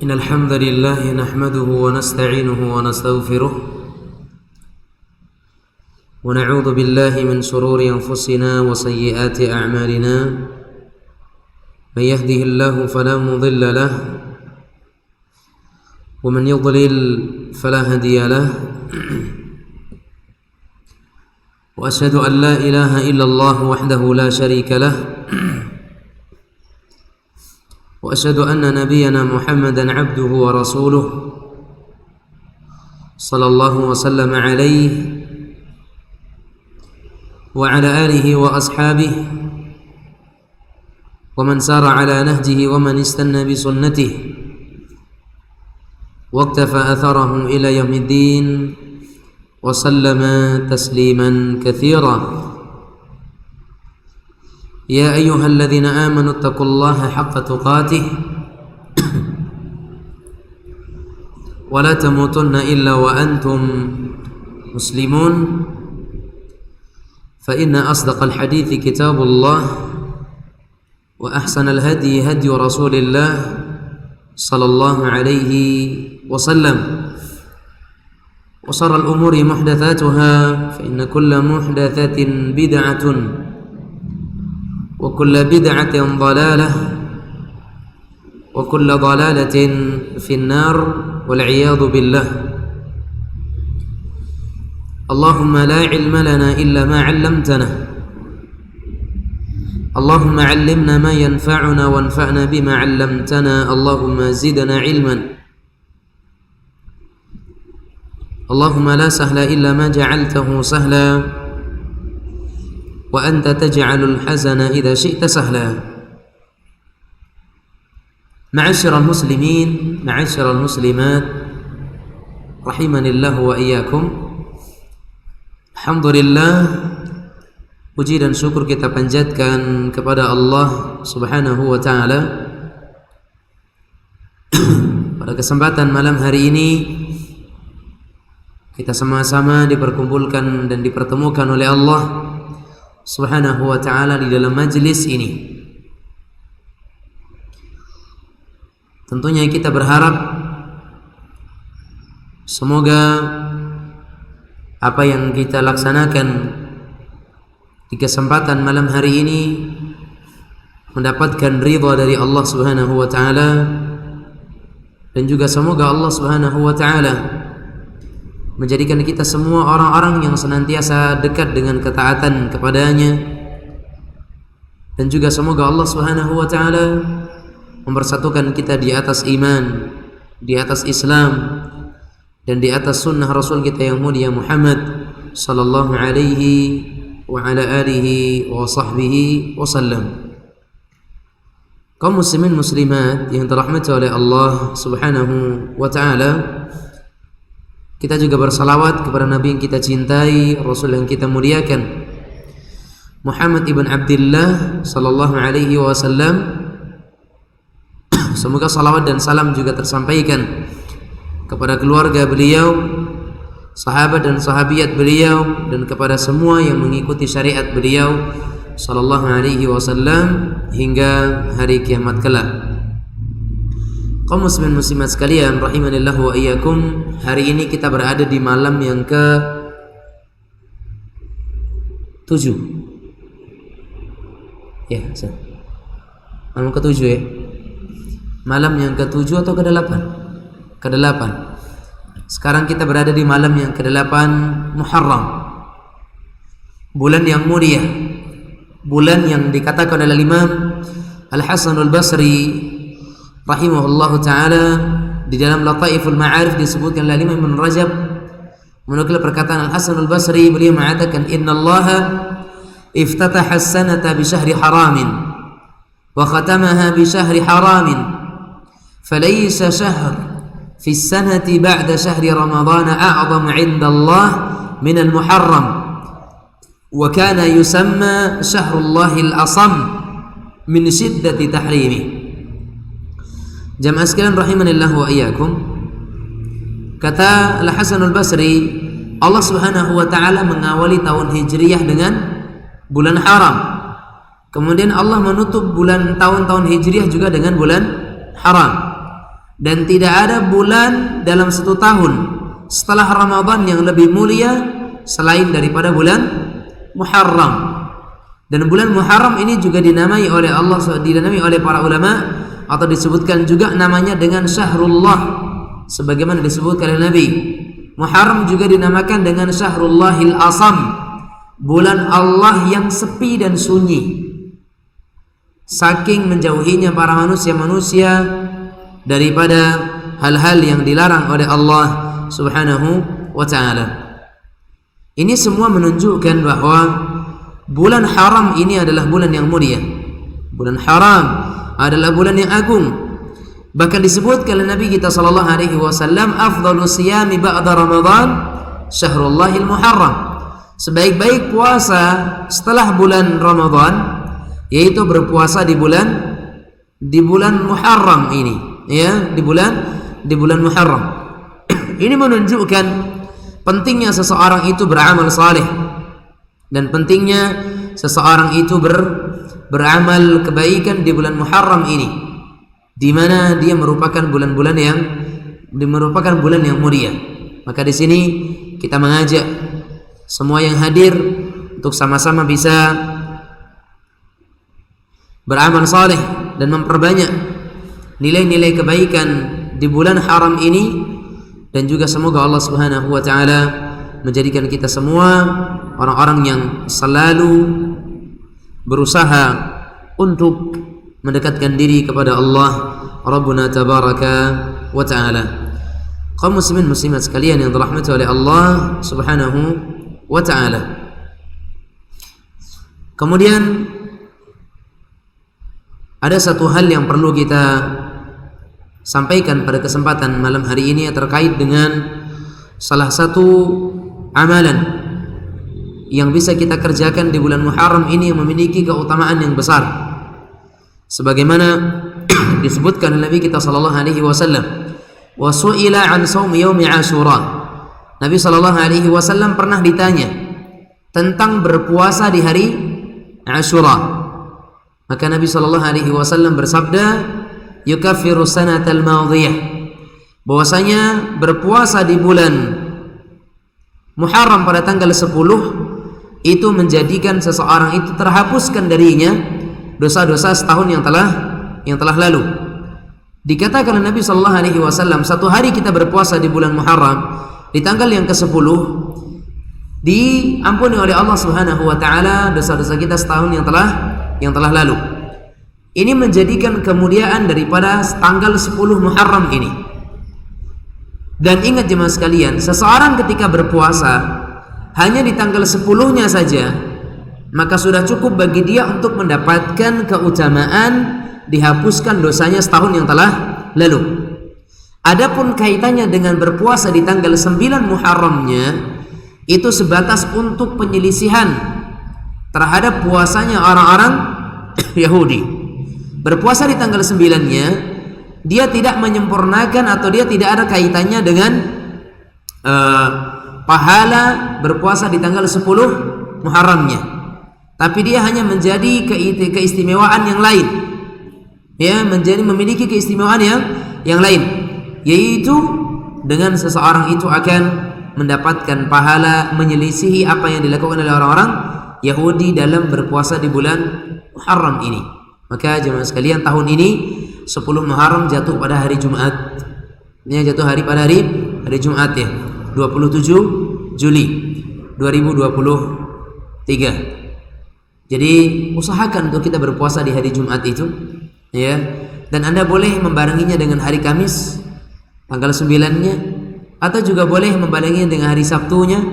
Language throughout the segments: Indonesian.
إن الحمد لله نحمده ونستعينه ونستغفره ونعوذ بالله من شرور أنفسنا وسيئات أعمالنا من يهده الله فلا مضل له ومن يضلل فلا هادي له وأشهد أن لا إله إلا الله وحده لا شريك له وأشهد أن نبينا محمدا عبده ورسوله صلى الله وسلم عليه وعلى آله وأصحابه ومن سار على نهجه ومن استنى بسنته واقتفى أثره إلى يوم الدين وسلم تسليما كثيرا. يا أيها الذين آمنوا اتقوا الله حق تقاته ولا تموتن إلا وأنتم مسلمون فإن أصدق الحديث كتاب الله وأحسن الهدي هدي رسول الله صلى الله عليه وسلم وشر الأمور محدثاتها فإن كل محدثة بدعة وكل بدعة ضلالة وكل ضلالة في النار والعياذ بالله. اللهم لا علم لنا إلا ما علمتنا اللهم علمنا ما ينفعنا وانفعنا بما علمتنا اللهم زدنا علما اللهم لا سهل إلا ما جعلته سهلا وأنت تجعل الحزن إذا شئت سهلا. معاشر المسلمين معاشر المسلمات رحمني الله وإياkum. Alhamdulillah, puji dan syukur kita panjatkan kepada Allah Subhanahu wa taala. Pada kesempatan malam hari ini kita sama-sama diperkumpulkan dan dipertemukan oleh Allah Subhanahu wa ta'ala di dalam majlis ini. Tentunya kita berharap semoga apa yang kita laksanakan di kesempatan malam hari ini mendapatkan ridha dari Allah Subhanahu wa ta'ala, dan juga semoga Allah Subhanahu wa ta'ala menjadikan kita semua orang-orang yang senantiasa dekat dengan ketaatan kepadanya, dan juga semoga Allah Subhanahu wa ta'ala mempersatukan kita di atas iman, di atas Islam, dan di atas sunnah Rasul kita yang mulia Muhammad sallallahu alaihi wa ala alihi wa sahbihi wasallam. Kaum muslimin muslimat yang dirahmati oleh Allah Subhanahu wa ta'ala, kita juga bersalawat kepada Nabi yang kita cintai, Rasul yang kita muliakan, Muhammad ibn Abdullah sallallahu alaihi wasallam. Semoga salawat dan salam juga tersampaikan kepada keluarga beliau, sahabat dan sahabiat beliau, dan kepada semua yang mengikuti syariat beliau sallallahu alaihi wasallam hingga hari kiamat kelak. Kaum muslimin muslimat sekalian rahimanillah wa iyyakum, hari ini kita berada di malam yang ke-7. Ya, malam ke-7 ya. Malam yang ke-7 atau ke-8? Ke-8. Sekarang kita berada di malam yang ke-8 Muharram. Bulan yang mulia. Bulan yang dikatakan oleh Imam Al-Hasan Al-Basri rahimahullahu ta'ala di dalam Lataiful Ma'arif disebutkan oleh Imam Ibn Rajab, menukil perkataan Al-Hasan Al-Basri, beliau mengatakan innallaha iftataha as-sanata bi syahri haramin wa khatamaha bi syahri haramin falaysa shahr fi as-sanati ba'da syahri ramadhan a'zam 'inda Allah min al-muharram wa kana yusamma syahrullahil asam min shiddati tahrimi. Jamaah sekalian rahimanillah wa iyyakum, kata Al-Hasan Al-Basri, Allah Subhanahu wa ta'ala mengawali tahun Hijriyah dengan bulan haram, kemudian Allah menutup tahun-tahun Hijriyah juga dengan bulan haram. dan tidak ada bulan dalam satu tahun setelah Ramadan yang lebih mulia selain daripada bulan Muharram. Dan bulan Muharram ini juga dinamai oleh Allah, dinamai oleh para ulama, atau disebutkan juga namanya dengan Syahrullah, sebagaimana disebutkan oleh Nabi. Muharram juga dinamakan dengan Syahrullahil Asam, bulan Allah yang sepi dan sunyi, saking menjauhinya para manusia daripada hal-hal yang dilarang oleh Allah Subhanahu wa ta'ala. Ini semua menunjukkan bahwa bulan haram ini adalah bulan yang mulia. Bulan haram adalah bulan yang agung. Bahkan disebutkan oleh Nabi kita sallallahu alaihi wasallam, afdalu siyami ba'da Ramadan Syahrullahil Muharram. Sebaik-baik puasa setelah bulan Ramadan yaitu berpuasa di bulan Muharram ini, ya, di bulan Muharram. Ini menunjukkan pentingnya seseorang itu beramal saleh dan pentingnya seseorang itu beramal kebaikan di bulan Muharram ini, di mana dia merupakan bulan yang mulia. Maka di sini kita mengajak semua yang hadir untuk sama-sama bisa beramal saleh dan memperbanyak nilai-nilai kebaikan di bulan haram ini, dan juga semoga Allah Subhanahu wa taala menjadikan kita semua orang-orang yang selalu berusaha untuk mendekatkan diri kepada Allah Rabbuna tabaraka wa taala. Kaum muslimin muslimat sekalian yang dirahmati oleh Allah Subhanahu wa taala. Kemudian ada satu hal yang perlu kita sampaikan pada kesempatan malam hari ini terkait dengan salah satu amalan yang bisa kita kerjakan di bulan Muharram ini yang memiliki keutamaan yang besar. Sebagaimana disebutkan oleh Nabi kita sallallahu alaihi wasallam, wa su'ila an shaumi yaumi Asyura. Nabi sallallahu alaihi wasallam pernah ditanya tentang berpuasa di hari Asyura. Maka Nabi sallallahu alaihi wasallam bersabda, yukaffiru sanatal madhiyah, bahwasanya berpuasa di bulan Muharram pada tanggal 10 itu menjadikan seseorang itu terhapuskan darinya dosa-dosa setahun yang telah lalu. Dikatakan oleh Nabi sallallahu alaihi wasallam, satu hari kita berpuasa di bulan Muharram di tanggal yang ke-10 diampuni oleh Allah Subhanahu wa taala dosa-dosa kita setahun yang telah lalu. Ini menjadikan kemuliaan daripada tanggal 10 Muharram ini. Dan ingat jemaah sekalian, seseorang ketika berpuasa hanya di tanggal 10-nya saja, maka sudah cukup bagi dia untuk mendapatkan keutamaan dihapuskan dosanya setahun yang telah lalu. Adapun kaitannya dengan berpuasa di tanggal 9 Muharramnya, itu sebatas untuk penyelisihan terhadap puasanya orang-orang Yahudi. Berpuasa di tanggal 9-nya, dia tidak menyempurnakan atau dia tidak ada kaitannya dengan pahala berpuasa di tanggal 10 Muharramnya, tapi dia hanya menjadi keistimewaan yang lain, ya, memiliki keistimewaan yang lain, yaitu dengan seseorang itu akan mendapatkan pahala menyelisihi apa yang dilakukan oleh orang-orang Yahudi dalam berpuasa di bulan Muharram ini. Maka jemaah sekalian, tahun ini 10 Muharram jatuh pada hari Jumat. Ini jatuh pada hari Jumat, ya, 27 Juli 2023. Jadi usahakan untuk kita berpuasa di hari Jumat itu, ya. Dan Anda boleh membarenginya dengan hari Kamis tanggal 9-nya, atau juga boleh membarenginya dengan hari Sabtunya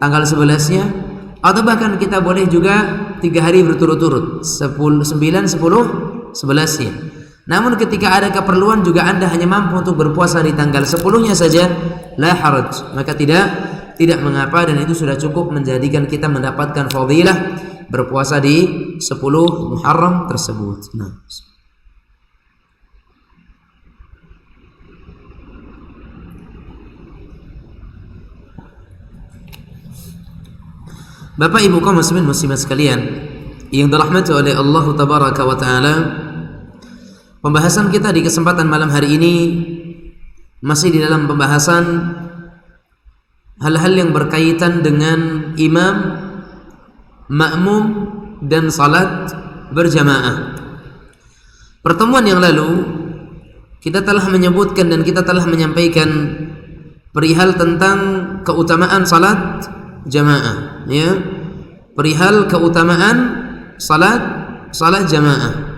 tanggal 11-nya, atau bahkan kita boleh juga 3 hari berturut-turut, 9, 10, 11-nya. Namun ketika ada keperluan juga Anda hanya mampu untuk berpuasa di tanggal 10-nya saja, la haraj, maka tidak mengapa, dan itu sudah cukup menjadikan kita mendapatkan fadilah berpuasa di 10 Muharram tersebut. Nah, Bapak Ibu kaum muslimin muslimat sekalian yang dirahmati oleh Allah tabaraka wa taala, Pembahasan kita di kesempatan malam hari ini masih di dalam pembahasan hal-hal yang berkaitan dengan imam, makmum, dan salat berjamaah. Pertemuan yang lalu kita telah menyebutkan dan kita telah menyampaikan perihal tentang keutamaan salat jamaah, ya. Perihal keutamaan salat jamaah.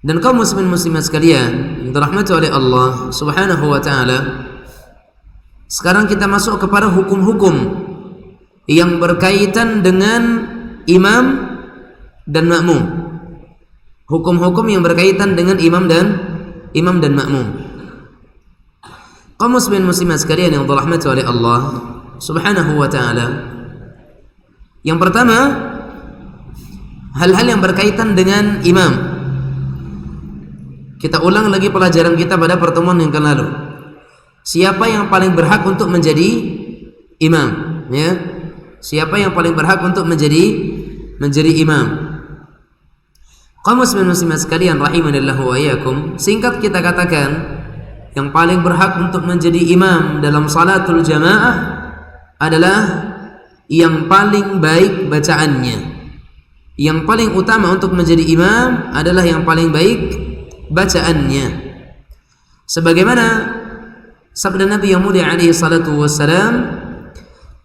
Dan kaum muslimin muslimat sekalian yang dirahmati oleh Allah Subhanahu wa taala, sekarang kita masuk kepada hukum-hukum yang berkaitan dengan imam dan makmum. Hukum-hukum yang berkaitan dengan imam dan makmum. Kaum muslimin muslimat sekalian yang dirahmati oleh Allah Subhanahu wa taala, yang pertama, hal-hal yang berkaitan dengan imam. Kita ulang lagi pelajaran kita pada pertemuan yang lalu. Siapa yang paling berhak untuk menjadi imam, ya? Siapa yang paling berhak untuk menjadi imam? Kaum muslimin muslimat sekalian rahimanillahu wa iyyakum, singkat kita katakan yang paling berhak untuk menjadi imam dalam salatul jamaah adalah yang paling baik bacaannya. Yang paling utama untuk menjadi imam adalah yang paling baik bacaannya. Sebagaimana sabda Nabi yang mulia alaihi salatu wassalam,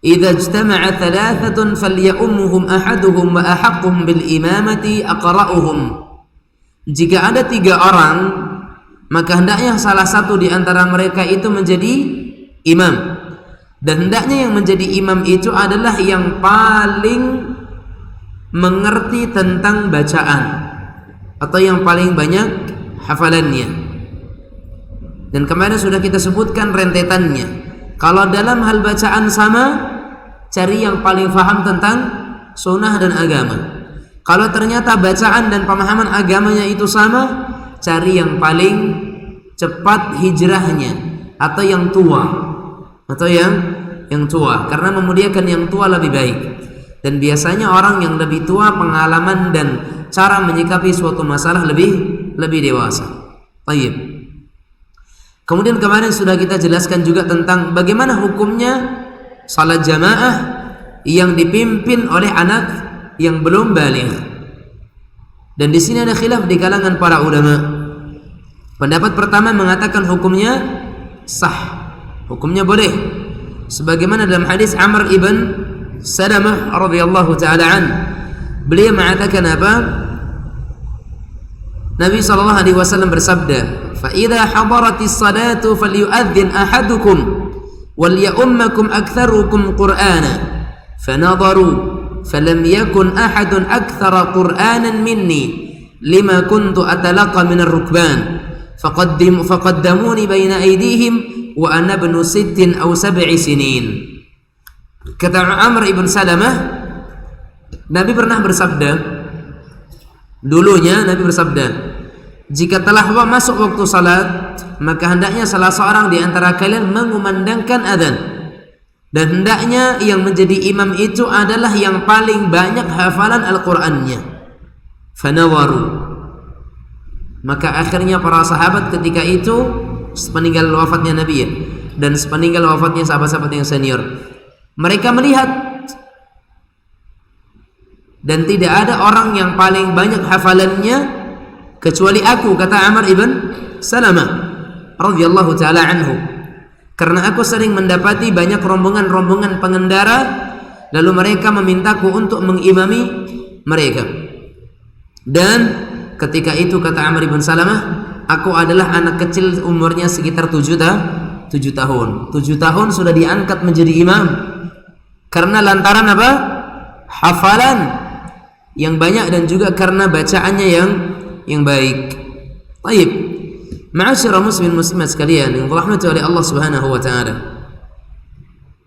"Idza ijtama'a thalathatun falya'ummuhum ahaduhum wa ahaqquhum bil imamati aqra'uhum." Jika ada 3 orang, maka hendaknya salah satu di antara mereka itu menjadi imam. Dan hendaknya yang menjadi imam itu adalah yang paling mengerti tentang bacaan atau yang paling banyak hafalannya. Dan kemarin sudah kita sebutkan rentetannya. Kalau dalam hal bacaan sama, cari yang paling faham tentang sunnah dan agama. Kalau ternyata bacaan dan pemahaman agamanya itu sama, cari yang paling cepat hijrahnya atau yang tua, karena memuliakan yang tua lebih baik. Dan biasanya orang yang lebih tua pengalaman dan cara menyikapi suatu masalah lebih dewasa. Baik. Kemudian kemarin sudah kita jelaskan juga tentang bagaimana hukumnya salat jamaah yang dipimpin oleh anak yang belum baligh. Dan di sini ada khilaf di kalangan para ulama. Pendapat pertama mengatakan hukumnya sah, hukumnya boleh. Sebagaimana dalam hadis Amr ibn Salamah radhiyallahu taala an, beliau mengatakan apa? Nabi sallallahu alaihi wasallam bersabda, "Fa idza hadaratis salatu falyu'adzin ahadukum wal ya'ummakum aktsarukum qur'ana." Fanadharu falam yakun ahadun aktsara qur'anan minni lima kuntu atalaqa min ar-rukban faqaddamuni baina aydihim wa ana ibnu 6 aw 7 sinin. Kata Amr ibn Salamah, Nabi pernah bersabda, dulunya Nabi bersabda, jika telah masuk waktu salat, maka hendaknya salah seorang di antara kalian mengumandangkan adzan. Dan hendaknya yang menjadi imam itu adalah yang paling banyak hafalan Al-Qur'annya. Fanawaru. Maka akhirnya para sahabat ketika itu sepeninggal wafatnya Nabi ya, dan sepeninggal wafatnya sahabat-sahabat yang senior, mereka melihat dan tidak ada orang yang paling banyak hafalannya kecuali aku, kata Amr ibn Salamah radhiyallahu taala anhu, karena aku sering mendapati banyak rombongan-rombongan pengendara lalu mereka memintaku untuk mengimami mereka. Dan ketika itu kata Amr ibn Salamah, aku adalah anak kecil umurnya sekitar 7 tahun. 7 tahun sudah diangkat menjadi imam. Karena lantaran apa? Hafalan yang banyak dan juga karena bacaannya yang baik. Baik. Ma'asyiral muslimin muslimat sekalian yang dirahmati oleh Allah Subhanahu wa taala.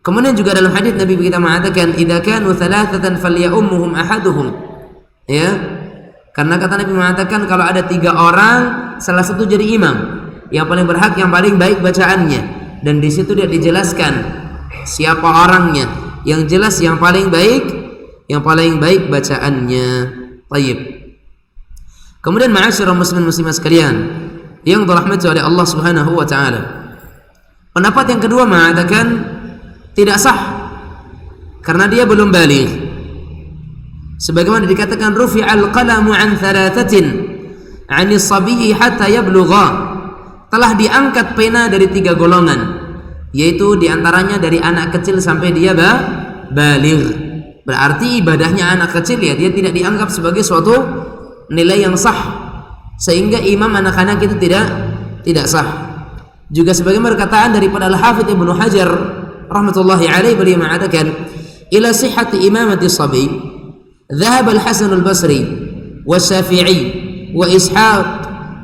Kemudian juga dalam hadis Nabi kita mengatakan, "Idza kanu thalathatan falya'ummuhum ahaduhum." Ya. Karena kata Nabi mengatakan kalau ada 3 orang, salah satu jadi imam. Yang paling berhak, yang paling baik bacaannya. Dan di situ dia dijelaskan siapa orangnya. Yang jelas yang paling baik bacaannya. Baik. Kemudian ma'asyiral muslimin muslimat sekalian yang dirahmati oleh Allah Subhanahu wa taala, pendapat yang kedua mengatakan tidak sah karena dia belum baligh. Sebagaimana dikatakan rufi'al qalamu an thalathatin 'anis sabiyyi hatta yablugha, telah diangkat pena dari 3 golongan, yaitu diantaranya dari anak kecil sampai dia baligh. Berarti ibadahnya anak kecil ya dia tidak dianggap sebagai suatu nilai yang sah, sehingga imam anak-anak itu tidak sah. Juga sebagaimana perkataan daripada Al-Hafidz Ibnu Hajar rahmatullahi alaihi, beliau mengatakan ila sihhati imamati sabi dhahaba al-Hasan al-Basri wa Syafi'i wa Ishaq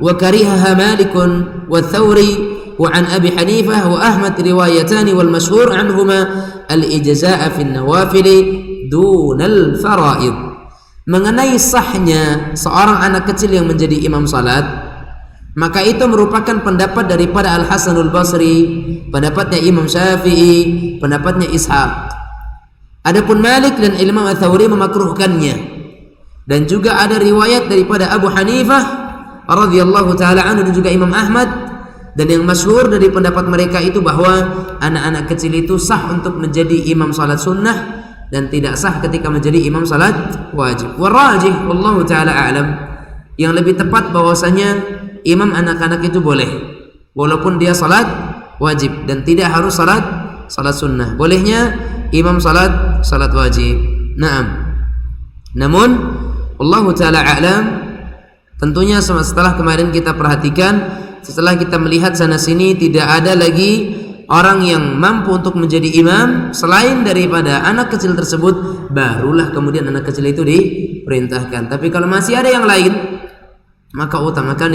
wa karihaha Malik wa Thawri wa an Abi Hanifah wa Ahmad riwayatani wal mashhur anhuma al-ijza'a fi an-nawafil dunal faraid. Mengenai sahnya seorang anak kecil yang menjadi imam salat, maka itu merupakan pendapat daripada Al-Hasanul Basri, pendapatnya Imam Syafi'i, pendapatnya Ishaq. Adapun Malik dan Imam Ats-Tsauri memakruhkannya, dan juga ada riwayat daripada Abu Hanifah radhiyallahu taala anhu dan juga Imam Ahmad, dan yang masyhur dari pendapat mereka itu bahwa anak-anak kecil itu sah untuk menjadi imam salat sunnah dan tidak sah ketika menjadi imam salat wajib. Warajih wallahu taala a'lam, yang lebih tepat bahwasanya imam anak-anak itu boleh walaupun dia salat wajib dan tidak harus salat sunnah. Bolehnya imam salat wajib. Naam. Namun wallahu taala a'lam, tentunya setelah kemarin kita perhatikan, setelah kita melihat sana sini tidak ada lagi orang yang mampu untuk menjadi imam selain daripada anak kecil tersebut, barulah kemudian anak kecil itu diperintahkan. Tapi kalau masih ada yang lain, maka utamakan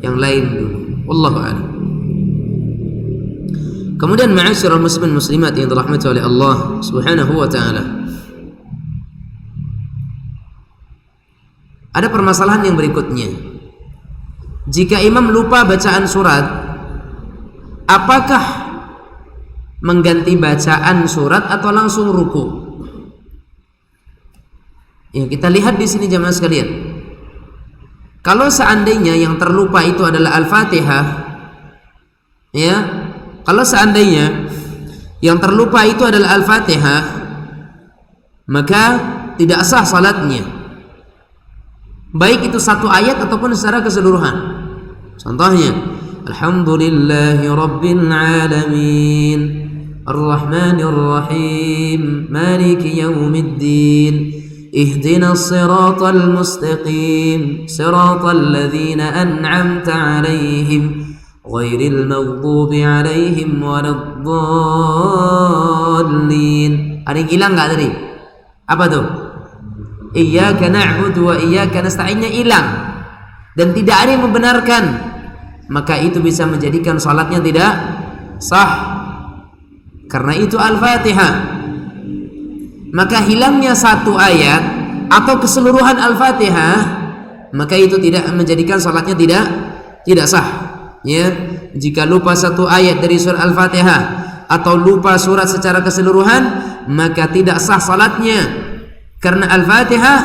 yang lain dulu. Wallahu a'lam. Kemudian ma'asyiral muslimin muslimat yang dirahmati oleh Allah Subhanahu wa taala, ada permasalahan yang berikutnya. Jika imam lupa bacaan surat, apakah mengganti bacaan surat atau langsung ruku? Ya, kita lihat di sini jemaah sekalian. Kalau seandainya yang terlupa itu adalah Al-Fatihah, ya, kalau seandainya yang terlupa itu adalah Al-Fatihah, maka tidak sah salatnya, baik itu satu ayat ataupun secara keseluruhan. Contohnya, Alhamdulillahi Rabbil Alamin Ar-Rahmanir Rahim Maliki Yawmiddin Ihdinas Siratal Mustaqim Siratal Ladzina An'amta Alaihim Ghairil Maghdubi Alaihim Waladdallin. Ada yang hilang nggak tadi? Apa tuh? Iyyaka na'budu wa iyyaka nasta'innya hilang dan tidak ada yang membenarkan, maka itu bisa menjadikan salatnya tidak sah. Karena itu Al-Fatihah, maka hilangnya satu ayat atau keseluruhan Al-Fatihah, maka itu tidak menjadikan salatnya tidak sah. Ya, jika lupa satu ayat dari surah Al-Fatihah atau lupa surat secara keseluruhan, maka tidak sah salatnya, karena Al-Fatihah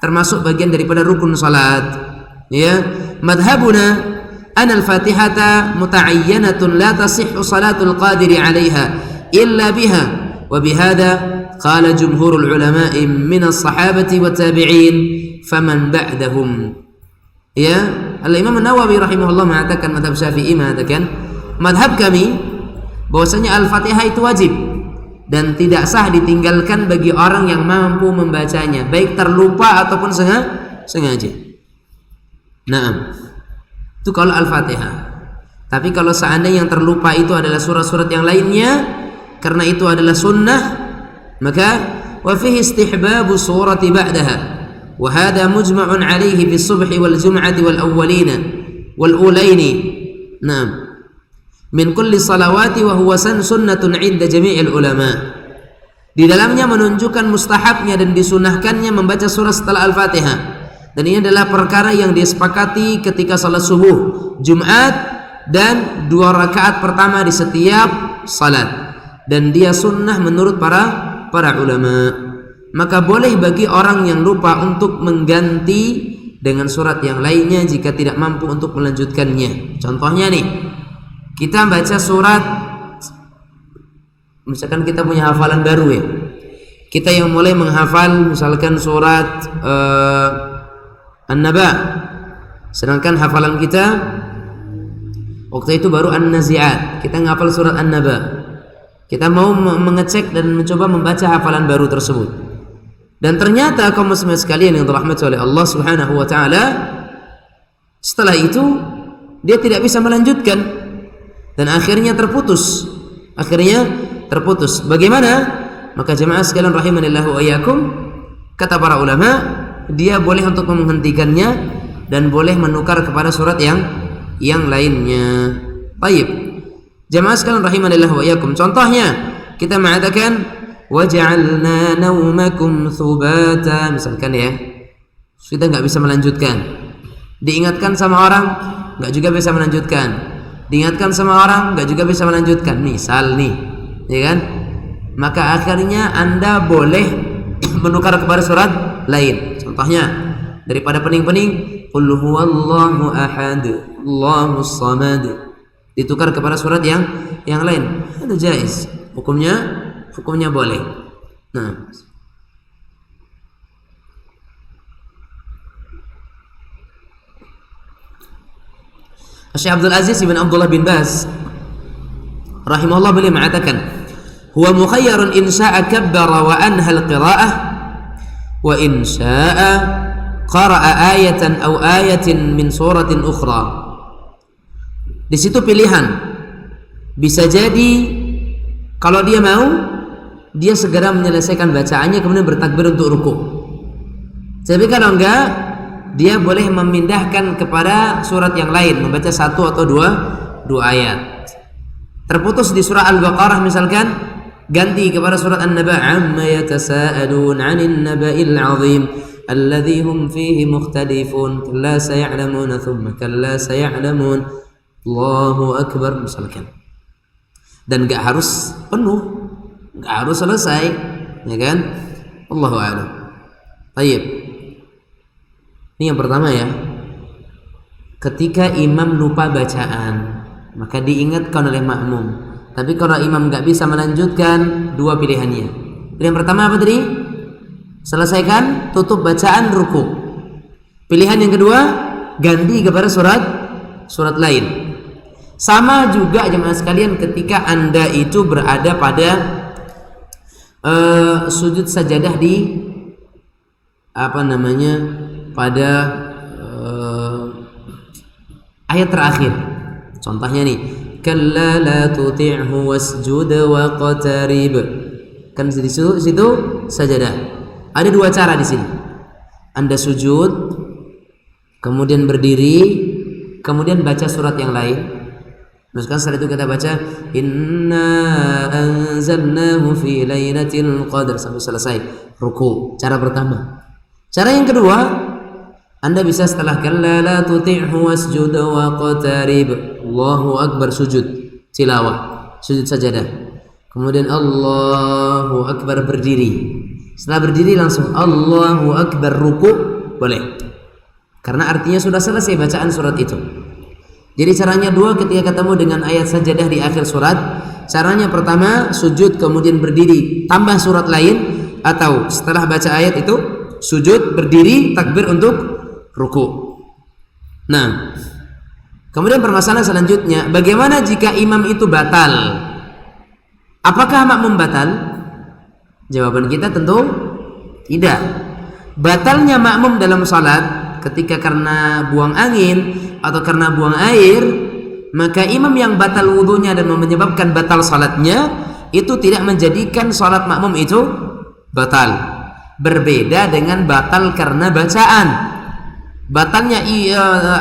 termasuk bagian daripada rukun salat. Ya, madhabuna an al-Fatihata muta'ayyanatun la tasihhu salatul qadiri 'alaiha illa biha wa bihadza qala jumhurul ulama'i min as-sahabati wat tabi'in faman ba'dahum. Ya, Al-Imam An-Nawawi rahimahullah mengatakan, madhab Syafi'i mengatakan, madhab kami bahwasanya Al-Fatihah itu wajib dan tidak sah ditinggalkan bagi orang yang mampu membacanya, baik terlupa ataupun sengaja. Nah, itu kalau Al-Fatihah. Tapi kalau seandainya yang terlupa itu adalah surat-surat yang lainnya, karena itu adalah sunnah, maka wa fihi istihbabu surati ba'daha wa hadha mujma'un 'alaihi fi subhi wal jum'ati wal awwalina wal ulaini. Naam, min kulli salawati wa huwa sunnatun 'inda jami'il ulama. Di dalamnya menunjukkan mustahabnya dan disunahkannya membaca surah setelah Al-Fatihah, dan ini adalah perkara yang disepakati ketika salat subuh, Jumat, dan 2 rakaat pertama di setiap salat, dan dia sunnah menurut para ulama. Maka boleh bagi orang yang lupa untuk mengganti dengan surat yang lainnya jika tidak mampu untuk melanjutkannya. Contohnya nih, kita baca surat, misalkan kita punya hafalan baru ya, kita yang mulai menghafal misalkan surat An-Naba, sedangkan hafalan kita waktu itu baru An-Nazi'at, kita ngapal surat An-Naba. Kita mau mengecek dan mencoba membaca hafalan baru tersebut. Dan ternyata kaum muslimin sekalian yang dirahmati oleh Allah Subhanahu wa taala, setelah itu dia tidak bisa melanjutkan dan akhirnya terputus. Bagaimana? Maka jemaah sekalian rahimanillahu wa iyyakum, kata para ulama, dia boleh untuk menghentikannya dan boleh menukar kepada surat yang lainnya. Baik. Jemaah sekalian rahimanillahu wa iyyakum, contohnya kita mengatakan waja'alna naumakum thubata, misalkan ya, kita nggak bisa melanjutkan, diingatkan sama orang nggak juga bisa melanjutkan, diingatkan sama orang nggak juga bisa melanjutkan, misal nih, ya kan? Maka akhirnya Anda boleh menukar kepada surat lain. Contohnya daripada pening-pening qul huwallahu ahad Allahus samad, ditukar kepada surat yang lain, itu jaiz, hukumnya boleh. Nah, Syekh Abdul Aziz bin Abdullah bin Baz rahimahullah beliau mengatakan, huwa mukhayyarun in syaa'a kabbara wa anha al-qira'ah wa in syaa'a qara'a ayatan aw ayatin min suratin ukhra. Di situ pilihan, bisa jadi kalau dia mau, dia segera menyelesaikan bacaannya kemudian bertakbir untuk ruku. Tapi kalau enggak, dia boleh memindahkan kepada surat yang lain, membaca satu atau dua ayat. Terputus di surah Al-Baqarah misalkan, ganti kepada surat An-Naba, amma yatasaalun 'anil naba'il 'azim alladzi hum fihi mukhtalifun kalla saya'lamuna thumma kalla saya'lamun Allahu Akbar misalkan. Dan gak harus penuh, gak harus selesai, ya kan? Allahu a'lam. Baik. Ini yang pertama ya. Ketika imam lupa bacaan, maka diingatkan oleh makmum. Tapi kalau imam gak bisa melanjutkan, dua pilihannya. Pilihan pertama apa tadi? Selesaikan, tutup bacaan, ruku. Pilihan yang kedua, ganti kepada surat lain. Sama juga jemaah sekalian ketika Anda itu berada pada sujud sajadah di pada ayat terakhir. Contohnya nih, kalla la tuti'hu wasjud waqtarib. Kan di situ sajadah. Ada dua cara di sini. Anda sujud, kemudian berdiri, kemudian baca surat yang lain. Misalkan setelah itu kita baca inna anzalnahu fi lailatul qadar sampai selesai ruku. Cara pertama. Cara yang kedua, Anda bisa setelah kalla la tuti'hu wasjud waqtarib, Allahu akbar, sujud tilawah, sujud sajadah. Kemudian Allahu akbar, berdiri. Setelah berdiri langsung Allahu akbar, ruku, boleh. Karena artinya sudah selesai bacaan surat itu. Jadi caranya dua ketika ketemu dengan ayat sajadah di akhir surat. Caranya pertama sujud kemudian berdiri tambah surat lain, atau setelah baca ayat itu sujud berdiri takbir untuk ruku. Nah, kemudian permasalahan selanjutnya, bagaimana jika imam itu batal? Apakah makmum batal? Jawaban kita tentu tidak. Batalnya makmum dalam salat ketika karena buang angin atau karena buang air, maka imam yang batal wudunya dan menyebabkan batal salatnya itu tidak menjadikan salat makmum itu batal. Berbeda dengan batal karena bacaan. Batalnya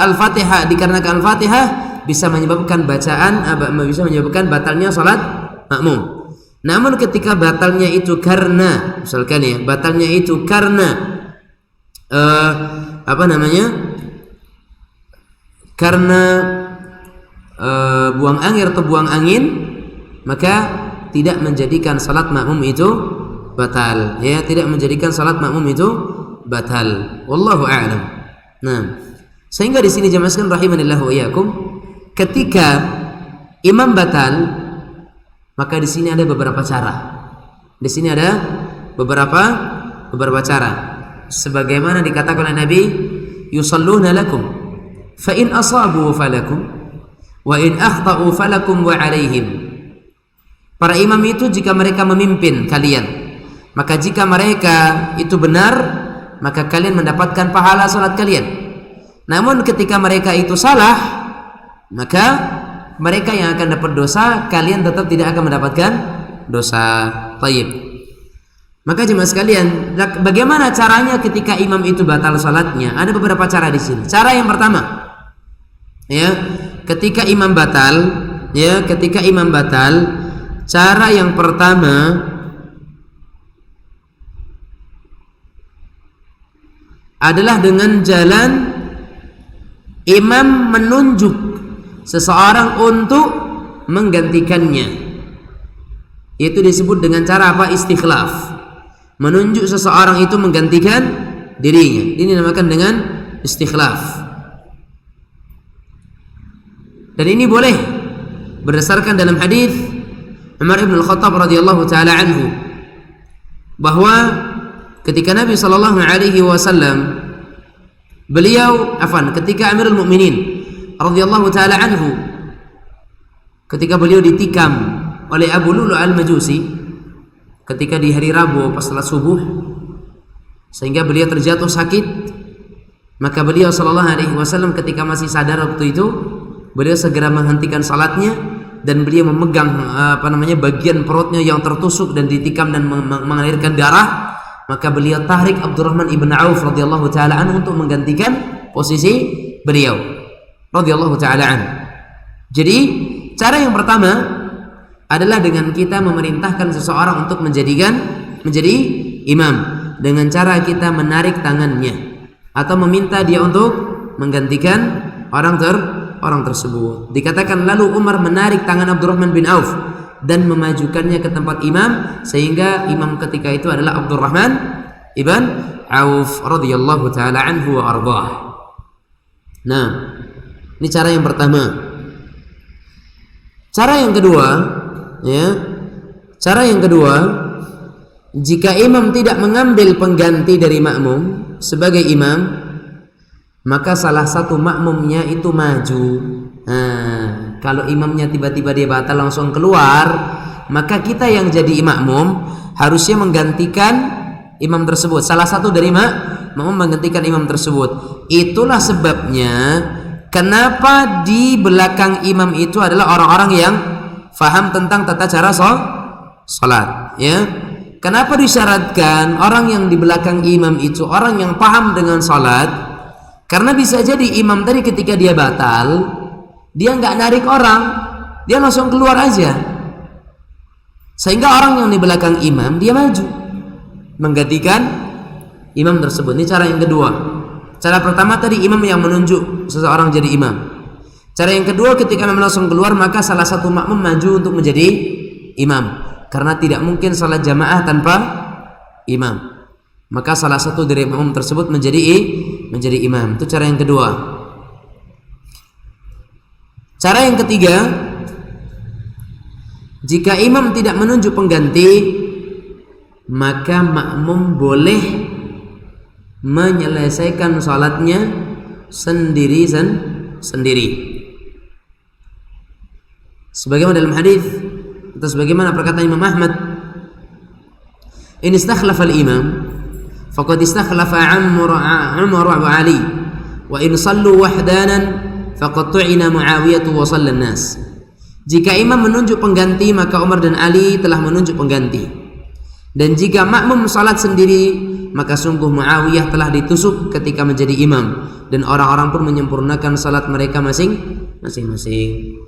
Al-Fatihah dikarenakan Al-Fatihah bisa menyebabkan bisa menyebabkan batalnya salat makmum. Namun ketika batalnya itu karena misalkan ya, batalnya itu karena karena buang air atau buang angin, maka tidak menjadikan salat makmum itu batal, ya, tidak menjadikan salat makmum itu batal. Wallahu a'lam. Nah, sehingga di sini jemaah sekalian rahimanillah wa iyyakum, ketika imam batal, maka di sini ada beberapa cara. Di sini ada beberapa cara. Sebagaimana dikatakan oleh Nabi, yusalluna lakum fa in asabu falakum wa in akhta'u falakum wa alaihim. Para imam itu jika mereka memimpin kalian, maka jika mereka itu benar, maka kalian mendapatkan pahala salat kalian. Namun ketika mereka itu salah, maka mereka yang akan dapat dosa, kalian tetap tidak akan mendapatkan dosa. Taib. Maka jemaah sekalian, bagaimana caranya ketika imam itu batal salatnya? Ada beberapa cara di sini. Cara yang pertama, ya, ketika imam batal, cara yang pertama adalah dengan jalan imam menunjuk seseorang untuk menggantikannya. Itu disebut dengan cara apa? Istikhlaf. Menunjuk seseorang itu menggantikan dirinya. Ini dinamakan dengan istikhlaf. Dan ini boleh berdasarkan dalam hadis Umar bin Al-Khattab radhiyallahu taala anhu, bahwa ketika Nabi sallallahu alaihi wasallam ketika Amirul Mukminin radhiyallahu taala anhu, ketika beliau ditikam oleh Abu Lu'lu' al-Majusi ketika di hari Rabu pas salat subuh, sehingga beliau terjatuh sakit, maka beliau sallallahu alaihi wasallam ketika masih sadar waktu itu, beliau segera menghentikan salatnya dan beliau memegang bagian perutnya yang tertusuk dan ditikam dan mengalirkan darah. Maka beliau tarik Abdurrahman ibn Auf radhiyallahu taala anhu untuk menggantikan posisi beliau radhiyallahu taala anhu. Jadi cara yang pertama adalah dengan kita memerintahkan seseorang untuk menjadi imam, dengan cara kita menarik tangannya atau meminta dia untuk menggantikan orang tersebut. Dikatakan lalu Umar menarik tangan Abdurrahman bin Auf dan memajukannya ke tempat imam, sehingga imam ketika itu adalah Abdurrahman ibn Auf radhiyallahu taala anhu wa ardhah. Nah, ini cara yang pertama. Cara yang kedua, jika imam tidak mengambil pengganti dari makmum sebagai imam, maka salah satu makmumnya itu maju. Nah, kalau imamnya tiba-tiba dia batal langsung keluar, maka kita yang jadi makmum harusnya menggantikan imam tersebut. Salah satu dari makmum menggantikan imam tersebut. Itulah sebabnya kenapa di belakang imam itu adalah orang-orang yang faham tentang tata cara salat, ya. Kenapa disyaratkan orang yang di belakang imam itu orang yang paham dengan salat? Karena bisa jadi imam tadi ketika dia batal, dia nggak narik orang, dia langsung keluar aja, sehingga orang yang di belakang imam dia maju menggantikan imam tersebut. Ini cara yang kedua. Cara pertama tadi imam yang menunjuk seseorang jadi imam. Cara yang kedua, ketika imam langsung keluar, maka salah satu makmum maju untuk menjadi imam, karena tidak mungkin salat jamaah tanpa imam. Maka salah satu dari makmum tersebut menjadi imam. Itu cara yang kedua. Cara yang ketiga, jika imam tidak menunjuk pengganti, maka makmum boleh menyelesaikan salatnya sendiri. Sebagaimana dalam hadis atau sebagaimana perkataan Imam Ahmad, in istakhlafa al-imam faqad istakhlafa Umar wa Ali, wa in sallu wahdanan faqad tu'ina Muawiyah wa sallan nas. Jika imam menunjuk pengganti, maka Umar dan Ali telah menunjuk pengganti. Dan jika makmum salat sendiri, maka sungguh Muawiyah telah ditusuk ketika menjadi imam, dan orang-orang pun menyempurnakan salat mereka masing-masing.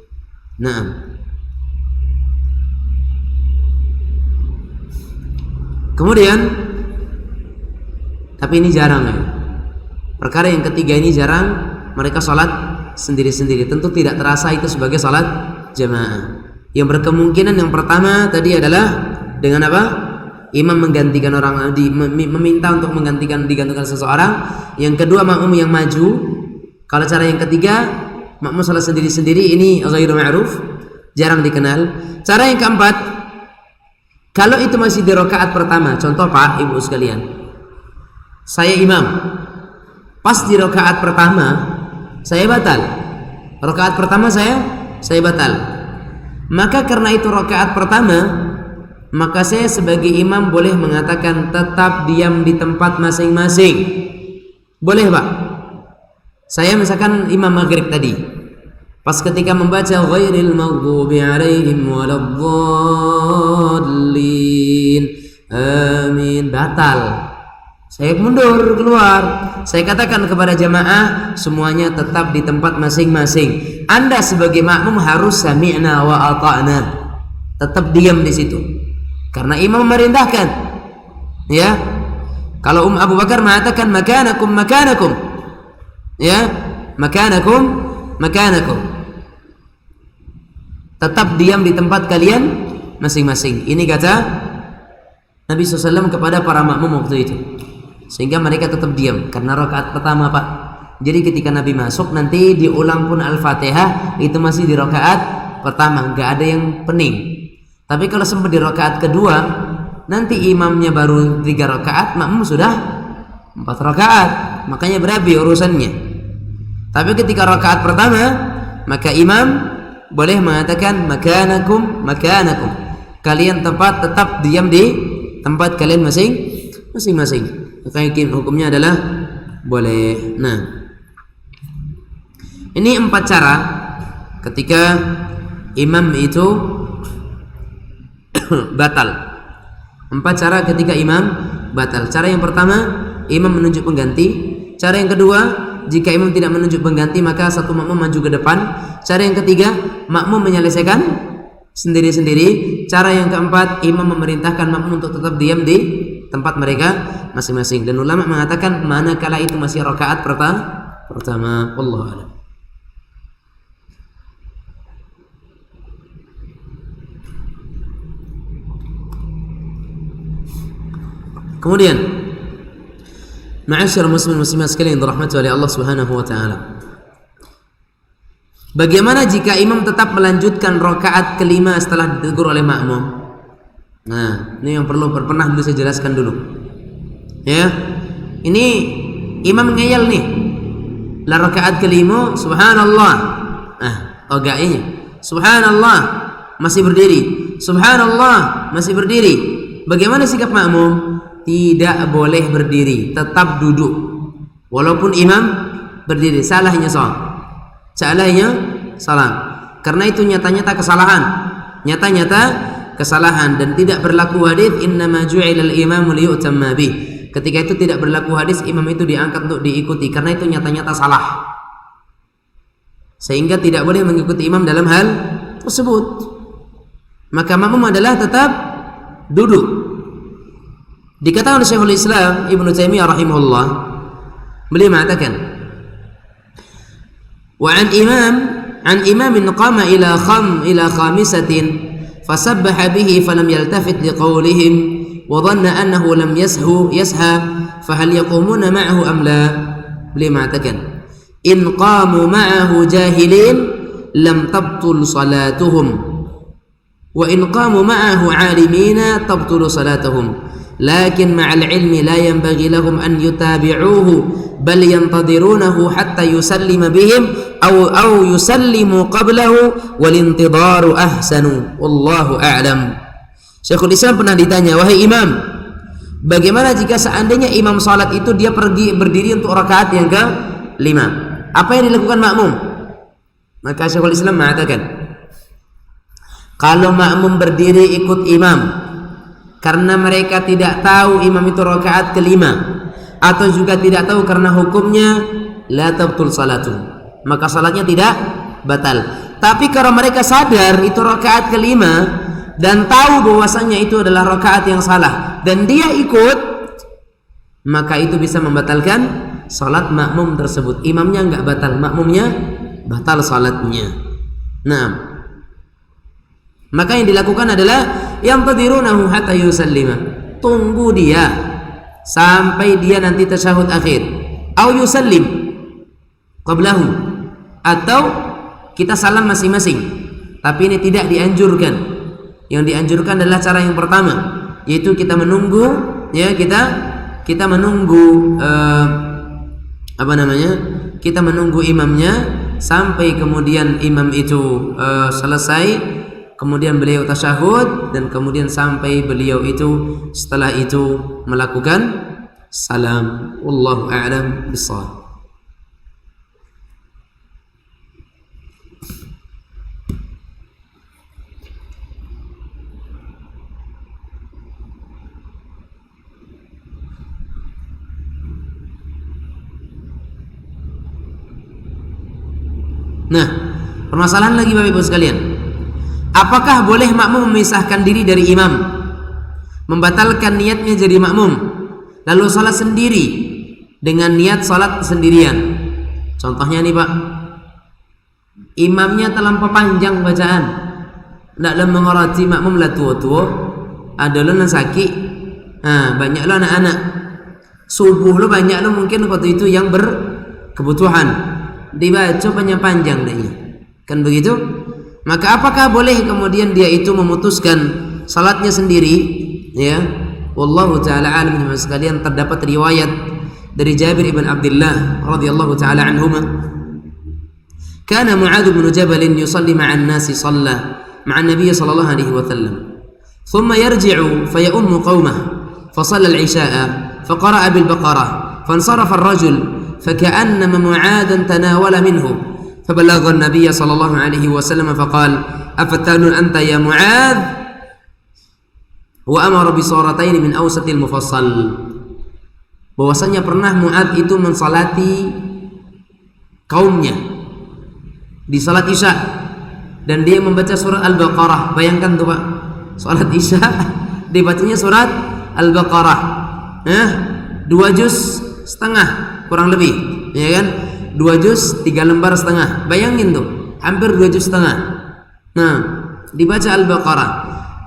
Nah, kemudian, tapi ini jarang ya. Perkara yang ketiga ini jarang, mereka salat sendiri-sendiri. Tentu tidak terasa itu sebagai salat jamaah. Yang berkemungkinan yang pertama tadi adalah dengan apa? imam menggantikan orang, meminta untuk digantungkan seseorang. Yang kedua, makmum yang maju. Kalau cara yang ketiga, makmum salat sendiri-sendiri, ini ghairu ma'ruf, jarang dikenal. Cara yang keempat, kalau itu masih di rakaat pertama, contoh Pak, Ibu sekalian, saya imam, pas di rakaat pertama saya batal, rakaat pertama saya batal, maka karena itu rakaat pertama, maka saya sebagai imam boleh mengatakan tetap diam di tempat masing-masing. Boleh Pak? Saya misalkan imam maghrib tadi, pas ketika membaca ghairil maghdubi alaihim waladdallin amin, batal. Saya mundur keluar. Saya katakan kepada jamaah semuanya tetap di tempat masing-masing. Anda sebagai makmum harus sami'na wa ata'na. Tetap diam di situ. Karena imam memerintahkan. Ya. Kalau Abu Bakar mengatakan makanakum makanakum. Ya, makanakum makanakum. Tetap diam di tempat kalian masing-masing. Ini kata Nabi SAW kepada para makmum waktu itu, sehingga mereka tetap diam karena rakaat pertama Pak. Jadi ketika Nabi masuk nanti diulang pun Al-Fatihah, itu masih di rakaat pertama, nggak ada yang pening. Tapi kalau sempat di rakaat kedua, nanti imamnya baru 3 rakaat, makmum sudah 4 rakaat, makanya berabi urusannya. Tapi ketika rakaat pertama, maka imam boleh mengatakan makanakum makanakum, kalian tetap diam di tempat kalian masing-masing. Maka hukumnya adalah boleh. Nah, ini 4 cara ketika imam itu batal. 4 cara ketika imam batal. Cara yang pertama, imam menunjuk pengganti. Cara yang kedua, jika imam tidak menunjuk pengganti, maka satu makmum maju ke depan. Cara yang ketiga, makmum menyelesaikan sendiri-sendiri. Cara yang keempat, imam memerintahkan makmum untuk tetap diam di tempat mereka masing-masing. Dan ulama mengatakan manakala itu masih rakaat pertama. Wallahu a'lam. Kemudian, ma'asyar muslimin sekalian dirahmati oleh Allah Subhanahu wa taala, bagaimana jika imam tetap melanjutkan rakaat kelima setelah ditegur oleh makmum? Nah, ini yang pernah saya jelaskan dulu. Ya. Ini imam ngeyel nih. La rakaat kelima, subhanallah. Togainya. Subhanallah, masih berdiri. Subhanallah, masih berdiri. Bagaimana sikap makmum? Tidak boleh berdiri, tetap duduk. Walaupun imam berdiri, salahnya salah. Karena itu nyata-nyata kesalahan, dan tidak berlaku hadis innama ju'ilal imamu liyu'tamma bih. Ketika itu tidak berlaku hadis imam itu diangkat untuk diikuti, karena itu nyata-nyata salah. Sehingga tidak boleh mengikuti imam dalam hal tersebut. Maka makmum adalah tetap duduk. Dikatakan oleh Syekhul Islam Ibnu Taimiyah rahimahullah, beliau mengatakan, wa an imamin qama ila khamisatin fasabbaha bihi falam yaltafit liqawlihim wa dhanna annahu lam yasha fahal yaqumuna ma'ahu am la. Beliau mengatakan, in qamu ma'ahu jahilin lam tabtul salatuhum wa in qamu ma'ahu alimina tabtul salatuhum lakin ma'al ilmi la yanbaghi lahum an yutabi'uhu bal yantadirunahu hatta yusallima bihim aw yusallimu qablahu wal intidaru ahsanu wallahu a'lam. Syekhul Islam pernah ditanya, wahai imam, bagaimana jika seandainya imam salat itu dia pergi berdiri untuk rakaat yang ke-5, apa yang dilakukan makmum? Maka Syekhul Islam mengatakan, kalau makmum berdiri ikut imam karena mereka tidak tahu imam itu rakaat ke-5, atau juga tidak tahu karena hukumnya, la tabtul salatu, maka salatnya tidak batal. Tapi kalau mereka sadar itu rakaat ke-5 dan tahu bahwasanya itu adalah rakaat yang salah dan dia ikut, maka itu bisa membatalkan salat makmum tersebut. Imamnya enggak batal, makmumnya batal salatnya. Nah, maka yang dilakukan adalah yang tadirunahu hatta yusallima, tunggu dia sampai dia nanti tasyahud akhir, au yusallim qablahu, atau kita salam masing-masing. Tapi ini tidak dianjurkan. Yang dianjurkan adalah cara yang pertama, yaitu kita menunggu, ya, kita menunggu kita menunggu imamnya sampai kemudian imam itu selesai, kemudian beliau tasyahud, dan kemudian sampai beliau itu setelah itu melakukan salam. Wallahu a'lam bishawab. Nah, permasalahan lagi Bapak Ibu sekalian, apakah boleh makmum memisahkan diri dari imam, membatalkan niatnya jadi makmum, lalu salat sendiri dengan niat salat sendirian? Contohnya nih Pak, imamnya terlampau panjang bacaan, tidak mengerti makmum lah tua-tua, ada lo yang sakit, banyak lo anak-anak, subuh lo banyak lo mungkin waktu itu yang berkebutuhan, dibaca panjang-panjang dahnya, kan begitu? Maka apakah boleh kemudian dia itu memutuskan salatnya sendiri? Ya, wallahu taala alam. Sekalian, terdapat riwayat dari Jabir ibn Abdullah radhiyallahu taala anhuma, kana Mu'adz bin Jabal yusalli ma'an nasi shalla ma'an nabiy sallallahu alaihi wasallam, thumma yarji'u fayummu qaumahu, fasalla al-'isha'a faqara'a bil baqarah, fansarafa ar-rajul فكأنما معاذا تناول منه فبلغ النبي صلى الله عليه وسلم فقال أفتان أنت يا معاذ وأمر بصورتين من أوسط المفصل. Bahwasanya pernah Mu'adz itu mensalati kaumnya di salat Isya dan dia membaca surat Al-Baqarah. Bayangkan tuh Pak, salat Isya dibacanya surat Al-Baqarah, 2 juz setengah kurang lebih, ya kan? 2 juz 3 lembar setengah. Bayangin tuh, hampir 2 juz setengah. Nah, dibaca Al-Baqarah.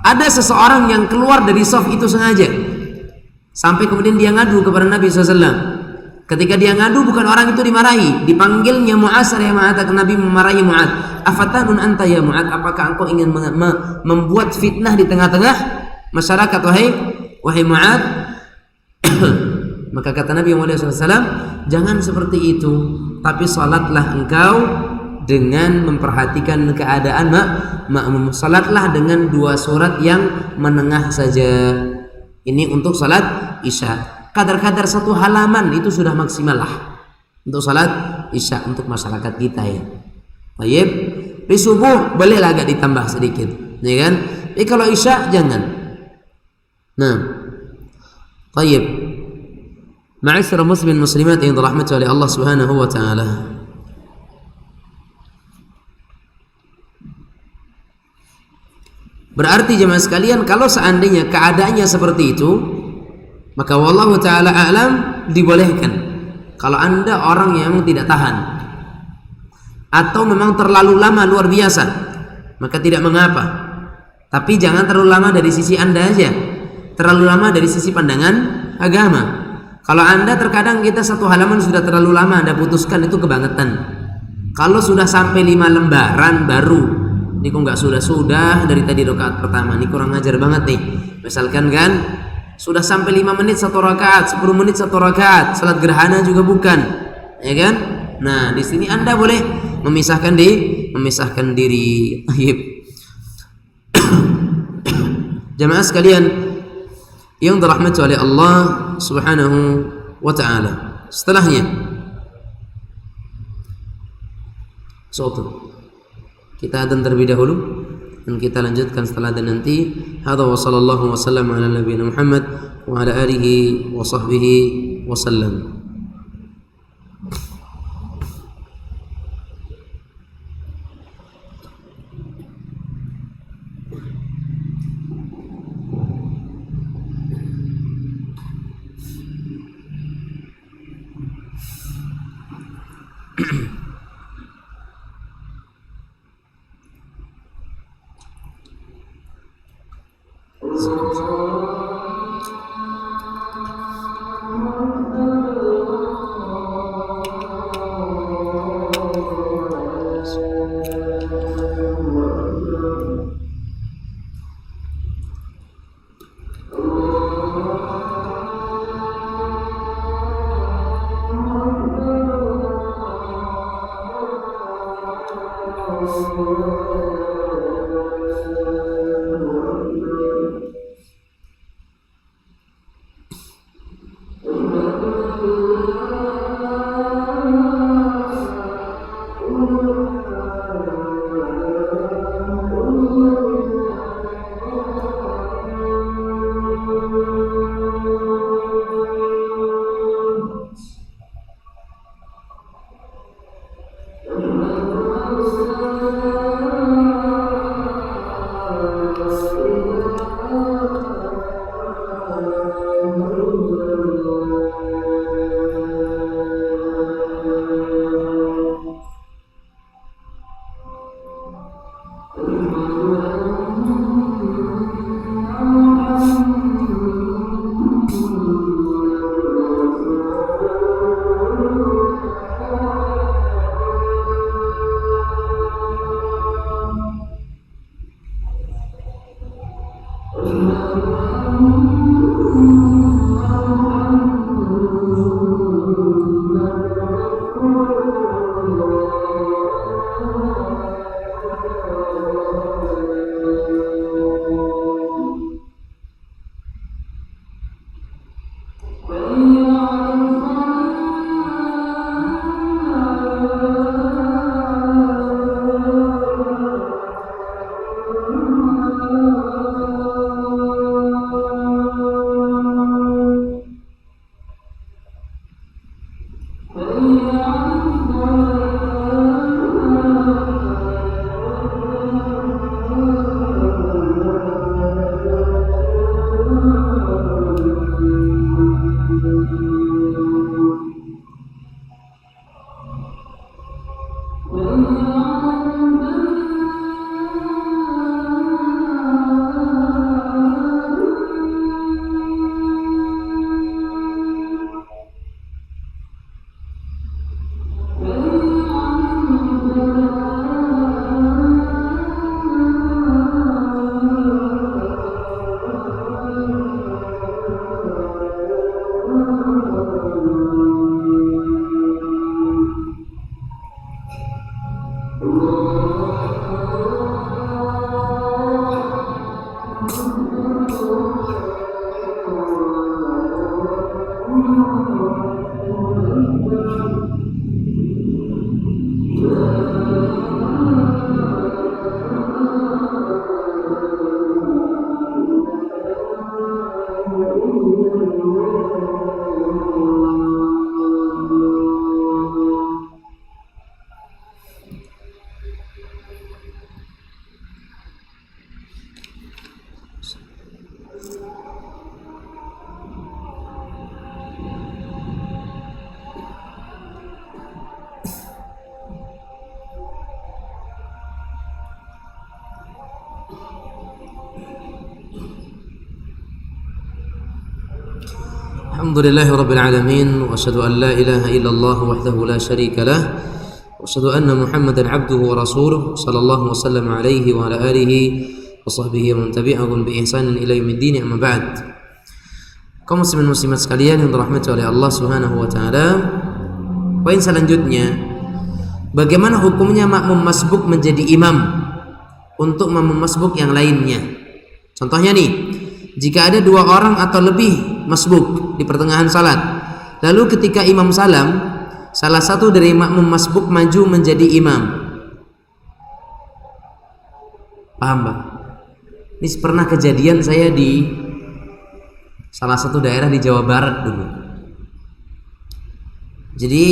Ada seseorang yang keluar dari shaf itu sengaja, sampai kemudian dia ngadu kepada Nabi SAW. Ketika dia ngadu, bukan orang itu dimarahi, dipanggilnya Mu'adz yang mengatakan, Nabi memarahi Mu'adz, afatanun anta ya Mu'adz, apakah engkau ingin membuat fitnah di tengah-tengah masyarakat wahai Mu'adz? Maka kata Nabi Muhammad SAW, jangan seperti itu, tapi salatlah engkau dengan memperhatikan keadaan makmum. Salatlah dengan 2 surat yang menengah saja. Ini untuk salat Isya. Kadar-kadar 1 halaman itu sudah maksimal lah untuk salat Isya untuk masyarakat kita, ya. Baik, di subuh bolehlah agak ditambah sedikit, ya kan? Tapi kalau Isya jangan. Nah, baik. Ma'asyiral muslimin muslimat yang dirahmati oleh Allah Subhanahu wa taala. Berarti jemaah sekalian, kalau seandainya keadaannya seperti itu, maka wallahu taala a'lam dibolehkan. Kalau Anda orang yang memang tidak tahan atau memang terlalu lama luar biasa, maka tidak mengapa. Tapi jangan terlalu lama dari sisi Anda aja, terlalu lama dari sisi pandangan agama. Kalau Anda terkadang kita 1 halaman sudah terlalu lama Anda putuskan, itu kebangetan. Kalau sudah sampai 5 lembaran baru, ini kok nggak sudah dari tadi rakaat pertama, ini kurang ajar banget nih. Misalkan kan sudah sampai 5 menit 1 rakaat, 10 menit 1 rakaat, salat gerhana juga bukan, ya kan? Nah, di sini Anda boleh memisahkan diri. Jamaah sekalian yang dirahmati oleh Allah Subhanahu wa taala. Setelahnya kita adzan terlebih dahulu dan kita lanjutkan setelah adzan nanti. Hadza wa sallallahu wasallam ala nabiyina Muhammad wa ala alihi wa sahbihi wasallam. Alhamdulillahi Rabbil Alamin. Wa asyhadu an la ilaha illallah wahdahu la syarika lah. Wa asyhadu anna Muhammadan abduhu wa rasuluh sallallahu wa sallam alaihi wa ala alihi wa sahbihi wa man tabi'ahum bi ihsanin ila yaumiddin, amma ba'd. Kaum muslimin muslimat sekalian yang dirahmati oleh Allah Subhanahu wa taala. Poin selanjutnya, bagaimana hukumnya makmum masbuk menjadi imam untuk makmum masbuk yang lainnya. Contohnya nih, jika ada 2 orang atau lebih masbuk di pertengahan salat, lalu ketika imam salam, salah satu dari makmum masbuk maju menjadi imam. Paham Pak? Ini pernah kejadian saya di salah satu daerah di Jawa Barat dulu. Jadi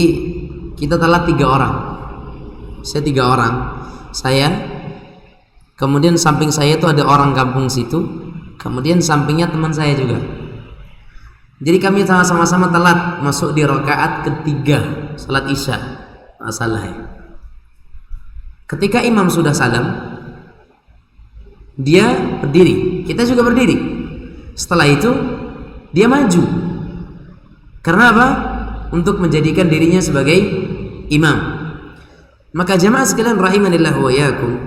kita telat 3 orang. Saya 3 orang. Saya, kemudian samping saya itu ada orang kampung situ, kemudian sampingnya teman saya juga. Jadi kami sama-sama telat masuk di rakaat ketiga salat Isya. Masalah ya. Ketika imam sudah salam, dia berdiri, kita juga berdiri. Setelah itu dia maju. Karena apa? Untuk menjadikan dirinya sebagai imam. Maka jamaah sekalian rahimanillah wa iyyakum,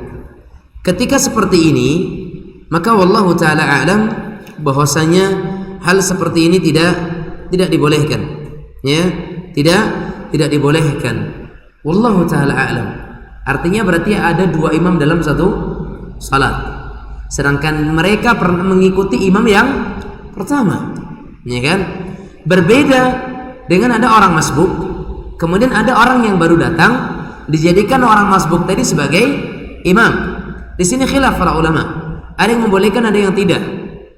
ketika seperti ini, maka wallahu taala a'lam bahwasanya hal seperti ini tidak dibolehkan, ya, tidak dibolehkan. Wallahu taala a'lam. Artinya berarti ada 2 imam dalam satu salat, sedangkan mereka pernah mengikuti imam yang pertama, ya kan? Berbeda dengan ada orang masbuk, kemudian ada orang yang baru datang, dijadikan orang masbuk tadi sebagai imam. Di sini khilaf para ulama. Ada yang membolehkan, ada yang tidak.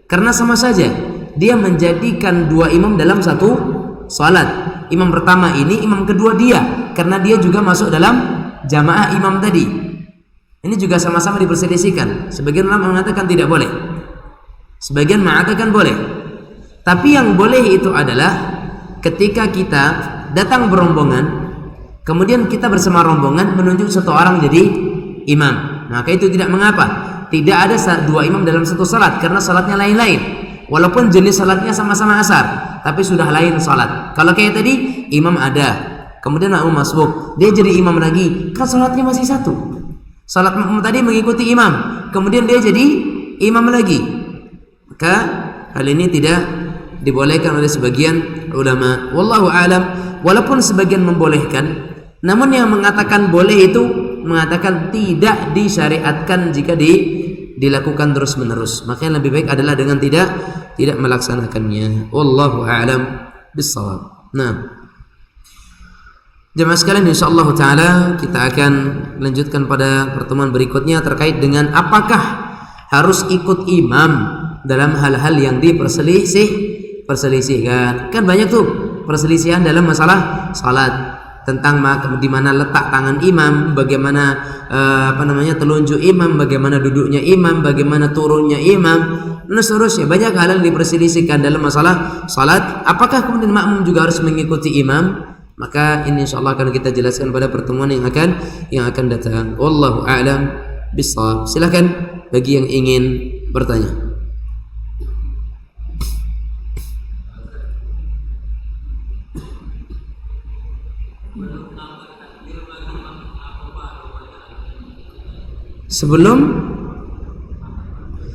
Karena sama saja dia menjadikan 2 imam dalam satu salat. Imam pertama ini, imam kedua dia, karena dia juga masuk dalam jamaah imam tadi. Ini juga sama-sama diperselisihkan. Sebagian ulama mengatakan tidak boleh, sebagian mengatakan boleh. Tapi yang boleh itu adalah ketika kita datang berombongan, kemudian kita bersama rombongan menunjuk satu orang jadi imam, maka itu tidak mengapa. Tidak ada 2 imam dalam satu salat, karena salatnya lain-lain. Walaupun jenis salatnya sama-sama asar, tapi sudah lain salat. Kalau kayak tadi, imam ada, kemudian makmum masbuk, dia jadi imam lagi, kan salatnya masih satu. Salat makmum tadi mengikuti imam, kemudian dia jadi imam lagi. Maka hal ini tidak dibolehkan oleh sebagian ulama. Wallahu alam. Walaupun sebagian membolehkan, Namun yang mengatakan boleh itu mengatakan tidak disyariatkan jika dilakukan terus menerus. Maka yang lebih baik adalah dengan tidak melaksanakannya. Wallahu a'lam bissawab. Nah, jemaah sekalian, insyaallah taala kita akan lanjutkan pada pertemuan berikutnya terkait dengan apakah harus ikut imam dalam hal-hal yang perselisihkan. Kan banyak tuh perselisihan dalam masalah salat, tentang di mana letak tangan imam, bagaimana telunjuk imam, bagaimana duduknya imam, bagaimana turunnya imam, dan seterusnya. Banyak hal yang diperselisihkan dalam masalah salat. Apakah kemudian makmum juga harus mengikuti imam? Maka ini insyaallah akan kita jelaskan pada pertemuan yang akan datang. Wallahu a'lam bishawab. Silakan bagi yang ingin bertanya.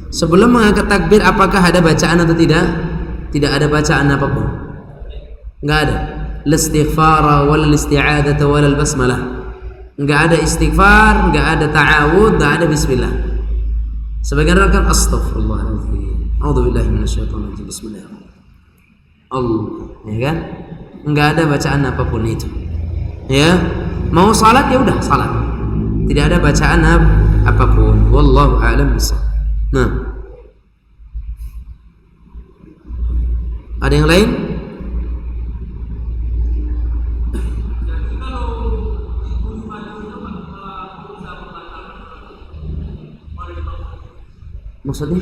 Sebelum mengangkat takbir, apakah ada bacaan atau tidak? Tidak ada bacaan apapun. Enggak ada. Istighfar wal isti'adzah wal basmalah. Enggak ada istighfar, enggak ada ta'awud, enggak ada bismillah. Sebagian orang kan astaghfirullahaladzim, a'udzubillahi minasyaitonir rajim, bismillahirrahmanirrahim. Allah, ya kan? Enggak ada bacaan apapun itu. Ya, mau salat ya udah salat. Tidak ada bacaan apapun. Wallahu a'lam bishawab. Nah, ada yang lain? Maksudnya?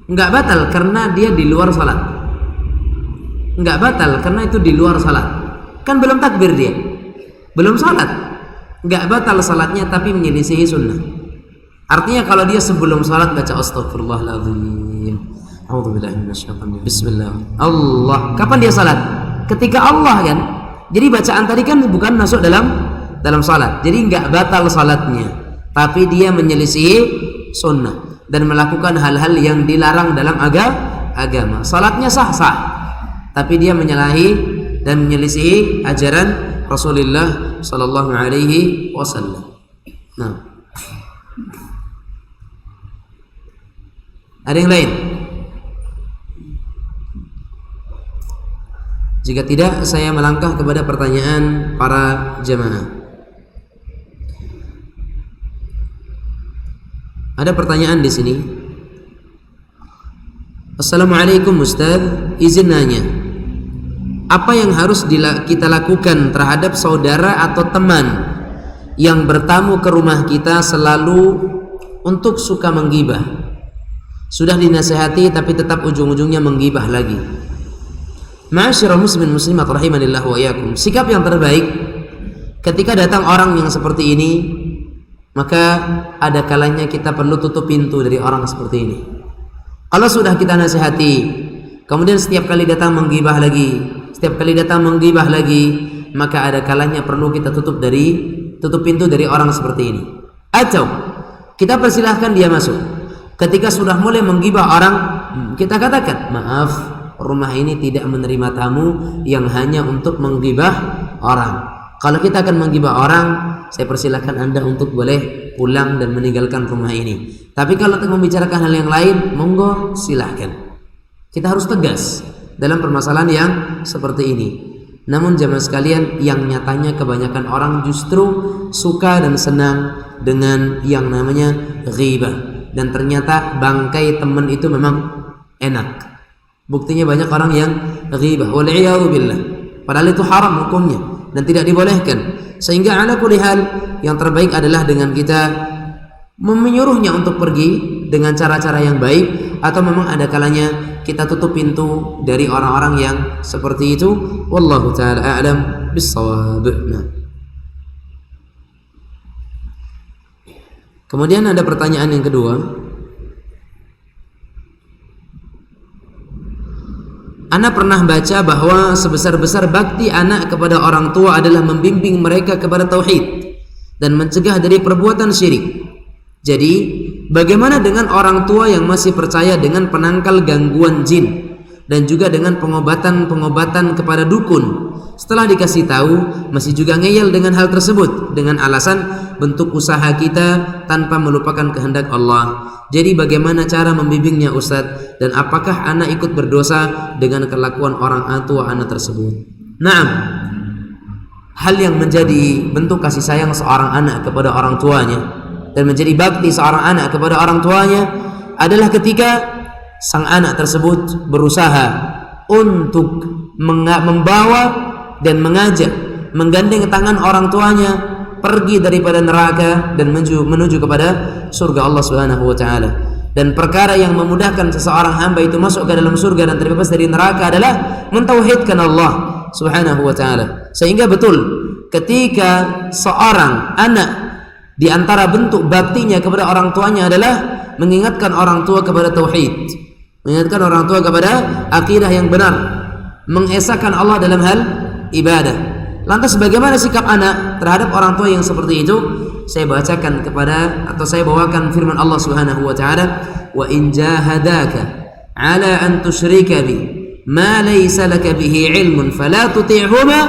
Enggak batal karena dia di luar salat. Enggak batal karena itu di luar salat. Kan belum takbir dia, belum salat. Enggak batal salatnya tapi menyelisihi sunnah. Artinya kalau dia sebelum salat baca astagfirullahaladzim, a'udzubillahi minasyaitonir rajim, bismillah, Allah. Kapan dia salat? Ketika Allah kan. Jadi bacaan tadi kan bukan masuk dalam salat. Jadi enggak batal salatnya, tapi dia menyelisihi sunnah dan melakukan hal-hal yang dilarang dalam agama. Salatnya sah-sah, tapi dia menyalahi dan menyelisihi ajaran Rasulullah sallallahu alaihi wasallam. Nah, ada yang lain? Jika tidak, saya melangkah kepada pertanyaan para jemaah. Ada pertanyaan di sini. Assalamualaikum Ustaz, izin nanya, apa yang harus kita lakukan terhadap saudara atau teman yang bertamu ke rumah kita selalu untuk suka menggibah? Sudah dinasihati tapi tetap ujung-ujungnya menggibah lagi. Ma'asyiral muslimin muslimat rahimanillah wa iyyakum. Sikap yang terbaik ketika datang orang yang seperti ini, maka ada kalanya kita perlu tutup pintu dari orang seperti ini. Kalau sudah kita nasihati, kemudian setiap kali datang menggibah lagi, maka ada kalanya perlu kita tutup pintu dari orang seperti ini. Atau kita persilahkan dia masuk. Ketika sudah mulai menggibah orang, kita katakan, maaf, rumah ini tidak menerima tamu yang hanya untuk menggibah orang. Kalau kita akan menggibah orang, saya persilahkan Anda untuk boleh pulang dan meninggalkan rumah ini. Tapi kalau untuk membicarakan hal yang lain, monggo silahkan. Kita harus tegas dalam permasalahan yang seperti ini. Namun jemaah sekalian, yang nyatanya kebanyakan orang justru suka dan senang dengan yang namanya ghibah. Dan ternyata bangkai teman itu memang enak. Buktinya banyak orang yang ghibah, wal'iyadu billah, padahal itu haram hukumnya dan tidak dibolehkan. Sehingga ala kulli hal, yang terbaik adalah dengan kita menyuruhnya untuk pergi dengan cara-cara yang baik, atau memang ada kalanya kita tutup pintu dari orang-orang yang seperti itu. Wallahu ta'ala a'lam bis-shawab. Kemudian ada pertanyaan yang kedua. Ana pernah baca bahwa sebesar-besar bakti anak kepada orang tua adalah membimbing mereka kepada tauhid dan mencegah dari perbuatan syirik. Jadi, bagaimana dengan orang tua yang masih percaya dengan penangkal gangguan jin dan juga dengan pengobatan-pengobatan kepada dukun. Setelah dikasih tahu masih juga ngeyel dengan hal tersebut dengan alasan bentuk usaha kita tanpa melupakan kehendak Allah. Jadi bagaimana cara membimbingnya Ustadz, dan apakah anak ikut berdosa dengan kelakuan orang tua anak tersebut? Naam, hal yang menjadi bentuk kasih sayang seorang anak kepada orang tuanya dan menjadi bakti seorang anak kepada orang tuanya adalah ketika sang anak tersebut berusaha untuk membawa dan mengajak, menggandeng tangan orang tuanya pergi daripada neraka dan menuju kepada surga Allah Subhanahu wa taala. Dan perkara yang memudahkan seseorang hamba itu masuk ke dalam surga dan terbebas dari neraka adalah mentauhidkan Allah Subhanahu wa taala. Sehingga betul ketika seorang anak di antara bentuk baktinya kepada orang tuanya adalah mengingatkan orang tua kepada tauhid, mengingatkan orang tua kepada akidah yang benar, mengesahkan Allah dalam hal ibadah. Lantas bagaimana sikap anak terhadap orang tua yang seperti itu? Saya bacakan atau saya bawakan firman Allah Subhanahu wa taala, "Wa in jahadaka 'ala an tusyrika bi ma laysa laka bihi 'ilmun fala tuti'huma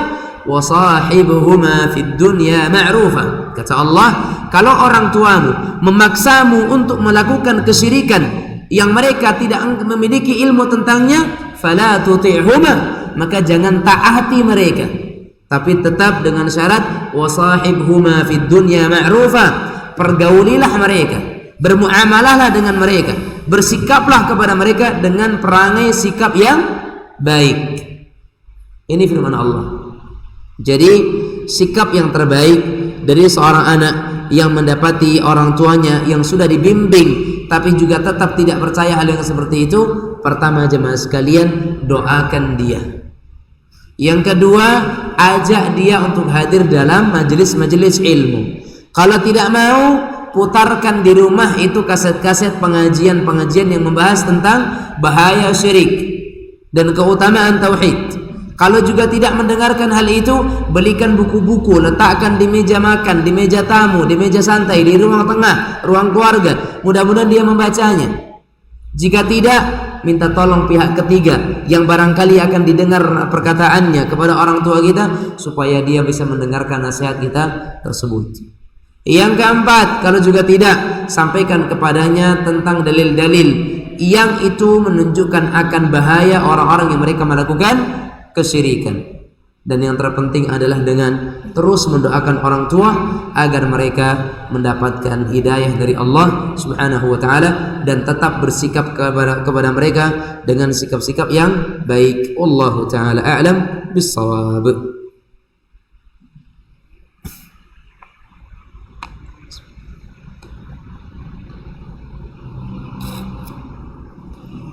wa sahibuhuma fid dunya ma'rufa." Kata Allah, kalau orang tuamu memaksamu untuk melakukan kesyirikan yang mereka tidak memiliki ilmu tentangnya, fala tuti'huma, maka jangan taati mereka, tapi tetap dengan syarat wasahibhuma fid dunya ma'rufa, pergaulilah mereka, bermuamalahlah dengan mereka, bersikaplah kepada mereka dengan perangai sikap yang baik. Ini firman Allah. Jadi sikap yang terbaik dari seorang anak yang mendapati orang tuanya yang sudah dibimbing tapi juga tetap tidak percaya hal yang seperti itu, pertama jemaah sekalian, doakan dia. Yang kedua, ajak dia untuk hadir dalam majelis-majelis ilmu. Kalau tidak mau, putarkan di rumah itu kaset-kaset pengajian-pengajian yang membahas tentang bahaya syirik dan keutamaan tauhid. Kalau juga tidak mendengarkan hal itu, belikan buku-buku, letakkan di meja makan, di meja tamu, di meja santai, di ruang tengah, ruang keluarga. Mudah-mudahan dia membacanya. Jika tidak, minta tolong pihak ketiga yang barangkali akan didengar perkataannya kepada orang tua kita, supaya dia bisa mendengarkan nasihat kita tersebut. Yang keempat, kalau juga tidak, sampaikan kepadanya tentang dalil-dalil yang itu menunjukkan akan bahaya orang-orang yang mereka melakukan kesyirikan. Dan yang terpenting adalah dengan terus mendoakan orang tua agar mereka mendapatkan hidayah dari Allah Subhanahu wa taala dan tetap bersikap kepada mereka dengan sikap-sikap yang baik. Wallahu taala a'lam bis-shawab.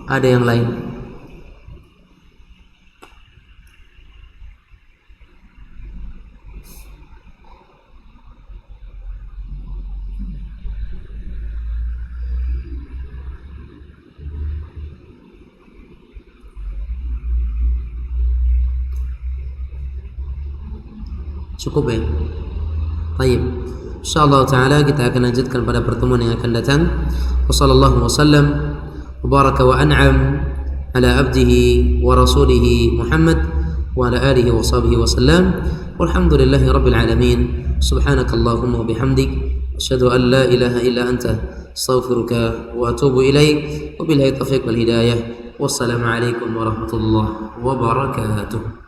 Ada yang lain? Cukup ya? Baik. Insyaallah taala kita akan lanjutkan pada pertemuan yang akan datang. Wassallallahu wasallam wa baraka wa an'am ala abdihi wa rasulihi Muhammad wa ala alihi wa sahbihi wasallam. Walhamdulillahi rabbil alamin. Subhanakallahumma wa bihamdik asyhadu an la ilaha illa anta astaghfiruka wa atubu ilaik. Wabillahi taufiq wal hidayah. Wassalamu alaikum warahmatullahi wabarakatuh.